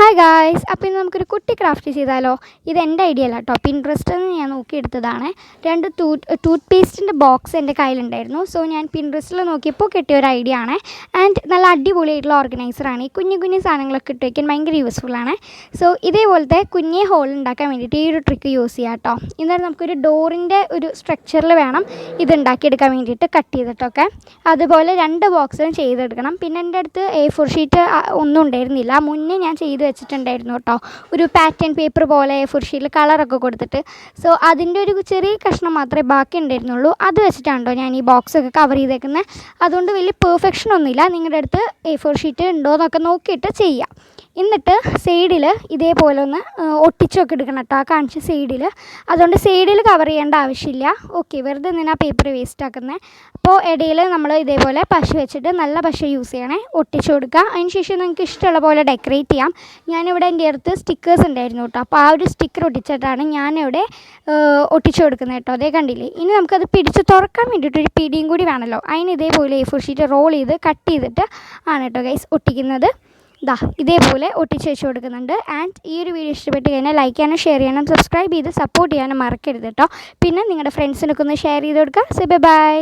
Hi guys, അപ്പോൾ ഇന്ന് നമുക്കൊരു കുട്ടി ക്രാഫ്റ്റ് ചെയ്താലോ? ഇത് എൻ്റെ ഐഡിയ അല്ല കേട്ടോ, പിൻട്രസ്റ്റിൽ നിന്ന് ഞാൻ നോക്കിയെടുത്തതാണ്. രണ്ട് ടൂത്ത് പേസ്റ്റിൻ്റെ ബോക്സ് എൻ്റെ കയ്യിലുണ്ടായിരുന്നു. സോ ഞാൻ പിൻട്രസ്റ്റിൽ നോക്കിയപ്പോൾ കിട്ടിയ ഒരു ഐഡിയ ആണ്. ആൻഡ് നല്ല അടിപൊളിയായിട്ടുള്ള ഓർഗനൈസറാണ്. ഈ കുഞ്ഞു കുഞ്ഞു സാധനങ്ങളൊക്കെ ഇട്ട് വയ്ക്കാൻ ഭയങ്കര യൂസ്ഫുള്ളാണ്. സോ ഇതേപോലത്തെ കുഞ്ഞേ ഹോൾ ഉണ്ടാക്കാൻ വേണ്ടിയിട്ട് ഈ ഒരു ട്രിക്ക് യൂസ് ചെയ്യാം കേട്ടോ. എന്നാലും നമുക്കൊരു ഡോറിൻ്റെ ഒരു സ്ട്രക്ചറിൽ വേണം ഇത് ഉണ്ടാക്കിയെടുക്കാൻ വേണ്ടിയിട്ട്, കട്ട് ചെയ്തിട്ടൊക്കെ. അതുപോലെ രണ്ട് ബോക്സും ചെയ്തെടുക്കണം. പിന്നെ എൻ്റെ അടുത്ത് A4 ഷീറ്റ് ഒന്നും ഉണ്ടായിരുന്നില്ല. മുന്നേ ഞാൻ ചെയ്ത് വെച്ചിട്ടുണ്ടായിരുന്നു കേട്ടോ, ഒരു പാറ്റേൺ പേപ്പർ പോലെ A4 ഷീറ്റിൽ കളറൊക്കെ കൊടുത്തിട്ട്. സോ അതിൻ്റെ ഒരു ചെറിയ കഷ്ണം മാത്രമേ ബാക്കി ഉണ്ടായിരുന്നുള്ളൂ. അത് വെച്ചിട്ടാണോ ഞാൻ ഈ ബോക്സൊക്കെ കവർ ചെയ്തേക്കുന്നത്. അതുകൊണ്ട് വലിയ പെർഫെക്ഷൻ ഒന്നുമില്ല. നിങ്ങളുടെ അടുത്ത് A4 ഷീറ്റ് ഉണ്ടോ എന്നൊക്കെ നോക്കിയിട്ട് ചെയ്യാം. എന്നിട്ട് സൈഡിൽ ഇതേപോലെ ഒന്ന് ഒട്ടിച്ചൊക്കെ എടുക്കണം കേട്ടോ, ആ കാണിച്ച സൈഡിൽ. അതുകൊണ്ട് സൈഡിൽ കവർ ചെയ്യേണ്ട ആവശ്യമില്ല. ഓക്കെ, വെറുതെ എന്തിനാ പേപ്പർ വേസ്റ്റ് ആക്കുന്നത്. അപ്പോൾ ഇടയിൽ നമ്മൾ ഇതേപോലെ പശ വെച്ചിട്ട്, നല്ല പശ യൂസ് ചെയ്യണേ, ഒട്ടിച്ചു കൊടുക്കുക. അതിന് ശേഷം നിങ്ങൾക്ക് ഇഷ്ടമുള്ള പോലെ ഡെക്കറേറ്റ് ചെയ്യാം. ഞാനിവിടെ എൻ്റെ അടുത്ത് സ്റ്റിക്കേഴ്സ് ഉണ്ടായിരുന്നു കേട്ടോ, അപ്പോൾ ആ ഒരു സ്റ്റിക്കർ ഒട്ടിച്ചിട്ടാണ് ഞാനിവിടെ ഒട്ടിച്ചു കൊടുക്കുന്നത് കേട്ടോ. അതേ കണ്ടില്ലേ. ഇനി നമുക്കത് പിടിച്ച് തുറക്കാൻ വേണ്ടിയിട്ടൊരു പിടിയും കൂടി വേണമല്ലോ. അതിന് ഇതേപോലെ A4 ഷീറ്റ് റോൾ ചെയ്ത് കട്ട് ചെയ്തിട്ട് ആണ് കേട്ടോ ഗൈസ് ഒട്ടിക്കുന്നത്. ഇതേപോലെ ഒട്ടിച്ച് വെച്ച് കൊടുക്കുന്നുണ്ട്. ആൻഡ് ഈ ഒരു വീഡിയോ ഇഷ്ടപ്പെട്ട് കഴിഞ്ഞാൽ ലൈക്ക് ചെയ്യാനും ഷെയർ ചെയ്യണം, സബ്സ്ക്രൈബ് ചെയ്ത് സപ്പോർട്ട് ചെയ്യാനും മറക്കരുത് കേട്ടോ. പിന്നെ നിങ്ങളുടെ ഫ്രണ്ട്സിനൊക്കെ ഒന്ന് ഷെയർ ചെയ്ത് കൊടുക്കുക. So by.